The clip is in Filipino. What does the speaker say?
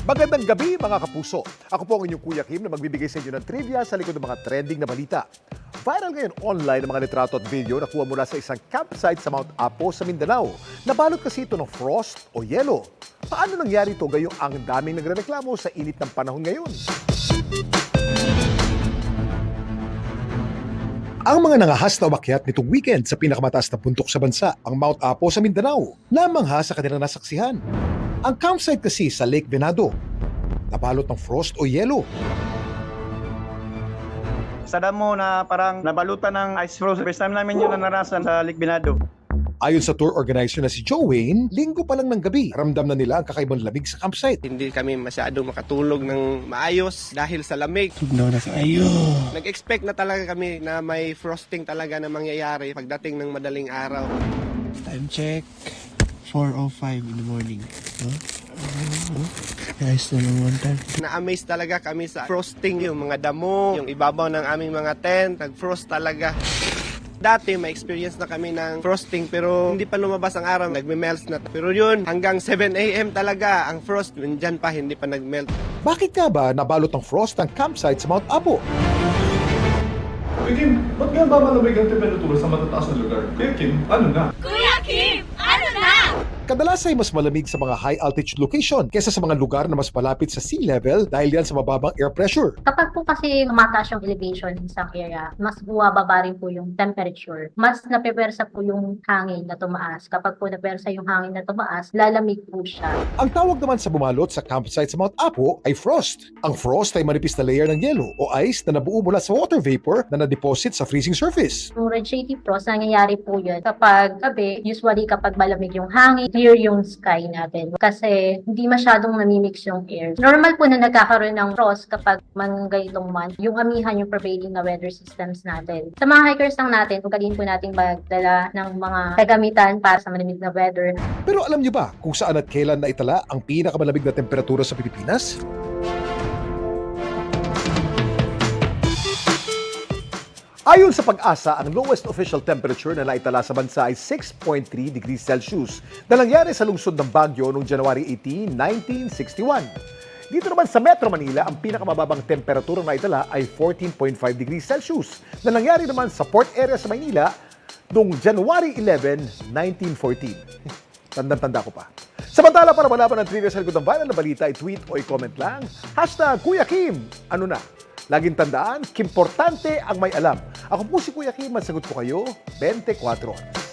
Magandang gabi mga kapuso. Ako po ang inyong Kuya Kim na magbibigay sa inyo ng trivia sa likod ng mga trending na balita. Viral ngayon online ang mga litrato at video na kuha mula sa isang campsite sa Mount Apo sa Mindanao. Nabalot kasi ito ng frost o yelo. Paano nangyari ito gayong ang daming nagrereklamo sa init ng panahon ngayon? Ang mga nangahas na umakyat nitong weekend sa pinakamataas na bundok sa bansa, ang Mount Apo sa Mindanao, namangha sa kanilang nasaksihan. Ang campsite kasi sa Lake Venado, nabalot ng frost o yelo. Sa damo na parang nabalutan ng ice frost. First time namin yun na naranasan sa Lake Binado. Ayon sa tour organizer na si Joe Wayne, linggo pa lang ng gabi, ramdam na nila ang kakaibang lamig sa campsite. Hindi kami masyadong makatulog ng maayos dahil sa lamig. Tugnaw na sa ayo. Nag-expect na talaga kami na may frosting talaga na mangyayari pagdating ng madaling araw. Time check. 4:05 in the morning. Huh? Guys, naman one time. Na-amaze talaga kami sa frosting, yung mga damo, yung ibabaw ng aming mga tent, nag-frost talaga. Dati may experience na kami ng frosting pero hindi pa lumabas ang araw, nagme-melt na. Pero yun, hanggang 7 a.m. talaga ang frost, nandyan pa, hindi pa nag-melt. Bakit nga ba nabalot ng frost ang campsite sa Mount Apo? Kuya Kim, ba't nga ba malamig ang temperatura sa matataas na lugar? Kuya Kim, ano na? Kuya Kim, ano na? Kadalas ay mas malamig sa mga high altitude location kaysa sa mga lugar na mas malapit sa sea level dahil yan sa mababang air pressure. Kapag po kasi mataas yung elevation ng isang area, mas bumababa rin po yung temperature. Mas napepersa po yung hangin na tumaas. Kapag po napersa yung hangin na tumaas, lalamig po siya. Ang tawag naman sa bumalot sa campsite sa Mount Apo ay frost. Ang frost ay manipis na layer ng yelo o ice na nabuo mula sa water vapor na na-deposit sa freezing surface. Yung radiative frost, nangyayari po yun kapag gabi, usually kapag malamig yung hangin, clear yung sky natin. Kasi hindi masyadong namimix yung air. Normal po na nagkakaroon ng frost kapag ganitong month, yung amihan yung prevailing na weather systems natin. Sa mga hikers lang natin, ugaliin po natin magdala ng mga kagamitan para sa malamig na weather. Pero alam niyo ba kung saan at kailan na itala ang pinakamalamig na temperatura sa Pilipinas? Ayon sa Pag-asa, ang lowest official temperature na naitala sa bansa ay 6.3 degrees Celsius na nangyari sa lungsod ng Baguio noong January 18, 1961. Dito naman sa Metro Manila, ang pinakamababang temperatura na naitala ay 14.5 degrees Celsius na nangyari naman sa port area sa Maynila noong January 11, 1914. Tandang-tanda ko pa. Samantala, para malaman ang trivia sa likod ng viral na balita, i-tweet o i-comment lang. #Kuya Kim, ano na? Laging tandaan, kimportante ang may alam. Ako po si Kuya Kim, masagot ko kayo 24 oras.